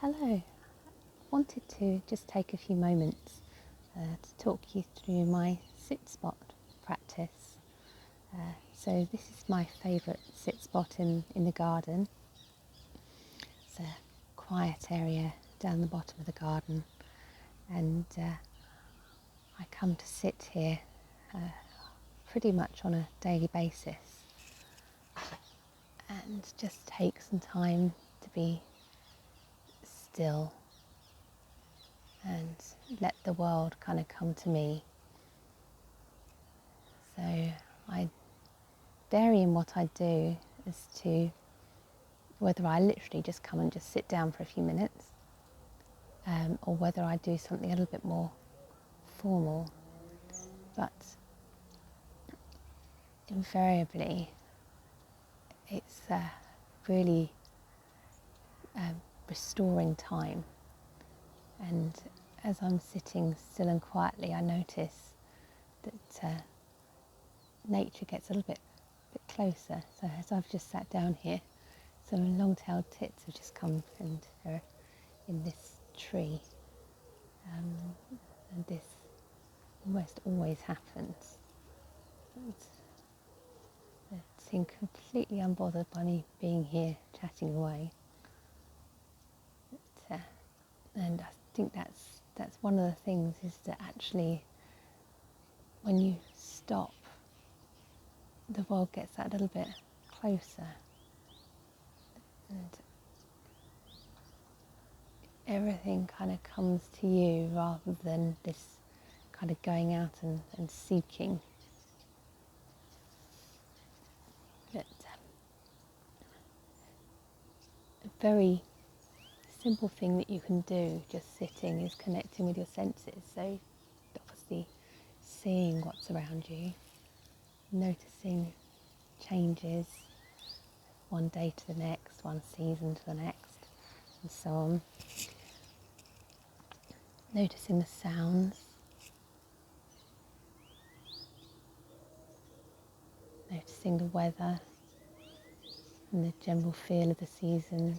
Hello. I wanted to just take a few moments to talk you through my sit spot practice. So this is my favourite sit spot in the garden. It's a quiet area down the bottom of the garden, and I come to sit here pretty much on a daily basis and just take some time to be still and let the world kind of come to me. So I vary in what I do as to whether I literally just come and just sit down for a few minutes, or whether I do something a little bit more formal. But invariably it's really restoring time. And as I'm sitting still and quietly, I notice that nature gets a little bit closer. So as I've just sat down here, some long-tailed tits have just come and are in this tree, and this almost always happens. They seem completely unbothered by me being here chatting away. And I think that's one of the things, is that actually when you stop, the world gets that little bit closer, and everything kind of comes to you rather than this kind of going out and seeking. But a very simple thing that you can do just sitting is connecting with your senses. So obviously seeing what's around you, noticing changes one day to the next, one season to the next, and so on. Noticing the sounds, noticing the weather and the general feel of the seasons,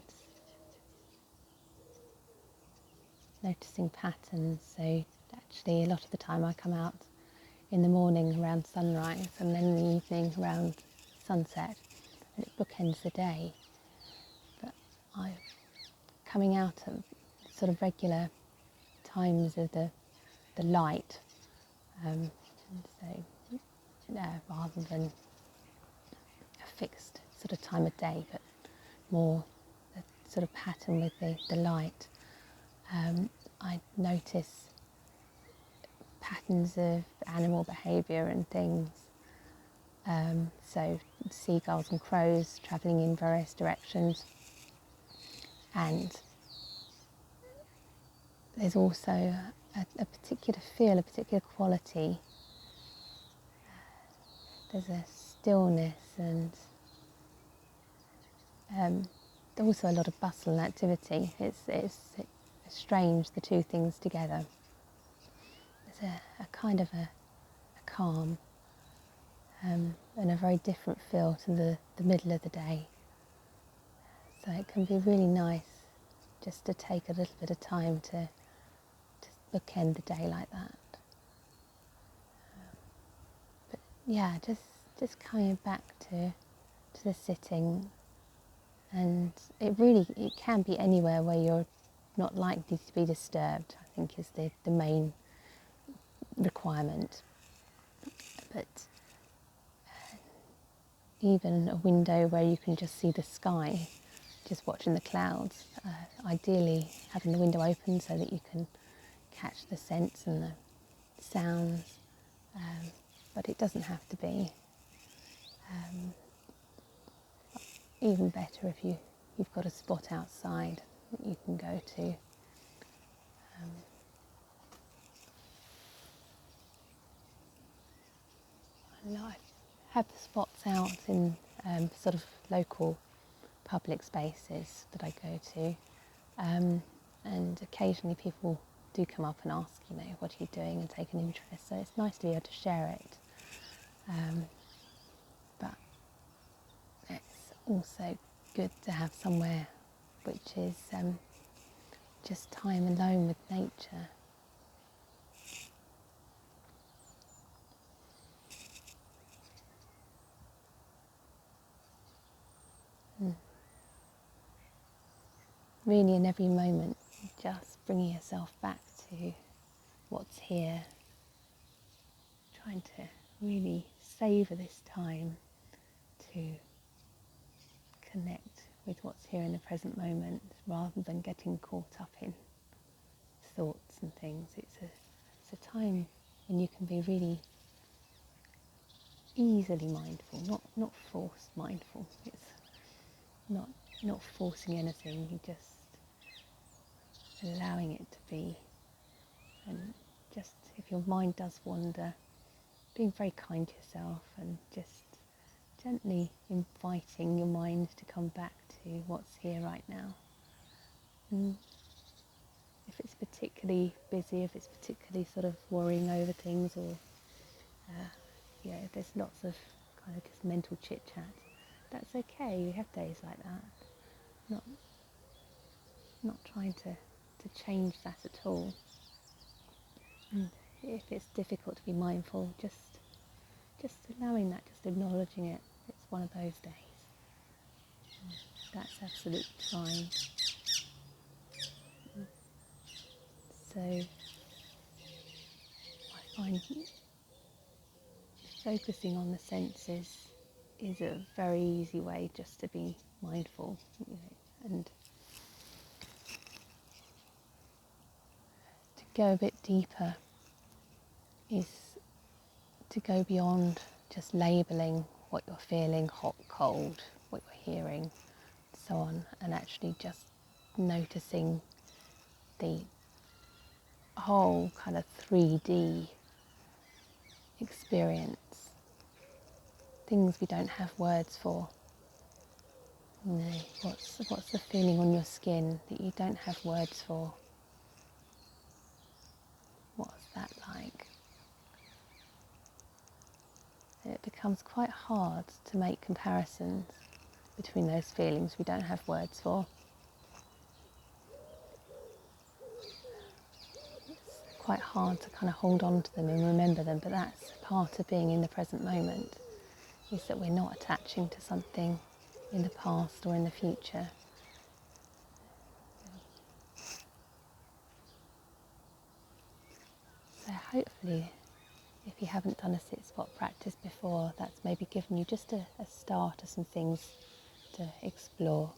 noticing patterns. So actually a lot of the time I come out in the morning around sunrise, and then in the evening around sunset, and it bookends the day. But I'm coming out at sort of regular times of the light, and so rather than a fixed sort of time of day, but more a sort of pattern with the light. I notice patterns of animal behaviour and things. So seagulls and crows travelling in various directions, and there's also a particular feel, a particular quality. There's a stillness and also a lot of bustle and activity. It's strange, the two things together. There's a kind of a calm, and a very different feel to the middle of the day. So it can be really nice just to take a little bit of time to bookend the day like that. But yeah, just coming back to the sitting, and it can be anywhere where you're not likely to be disturbed, I think, is the main requirement. But even a window where you can just see the sky, just watching the clouds, ideally having the window open so that you can catch the scents and the sounds, but it doesn't have to be. Even better if you've got a spot outside that you can go to. I have spots out in sort of local public spaces that I go to, and occasionally people do come up and ask, what are you doing, and take an interest. So it's nice to be able to share it, but it's also good to have somewhere which is just time alone with nature. And really in every moment, just bringing yourself back to what's here, trying to really savour this time to connect with what's here in the present moment rather than getting caught up in thoughts and things. It's a time when you can be really easily mindful, not forced mindful. It's not forcing anything, you just allowing it to be. And just if your mind does wander, being very kind to yourself and just gently inviting your mind to come back to what's here right now. And if it's particularly busy, if it's particularly sort of worrying over things, or if there's lots of kind of just mental chit chat, that's okay. We have days like that. Not trying to change that at all. And if it's difficult to be mindful, just allowing that, just acknowledging it. It's one of those days. That's absolutely fine. So I find focusing on the senses is a very easy way just to be mindful, and to go a bit deeper is to go beyond just labelling what you're feeling, hot, cold, what you're hearing, so on, and actually just noticing the whole kind of 3D experience, things we don't have words for. What's the feeling on your skin that you don't have words for? What's that like? And it becomes quite hard to make comparisons between those feelings we don't have words for. It's quite hard to kind of hold on to them and remember them, but that's part of being in the present moment, is that we're not attaching to something in the past or in the future. So hopefully, if you haven't done a sit-spot practice before, that's maybe given you just a start of some things to explore.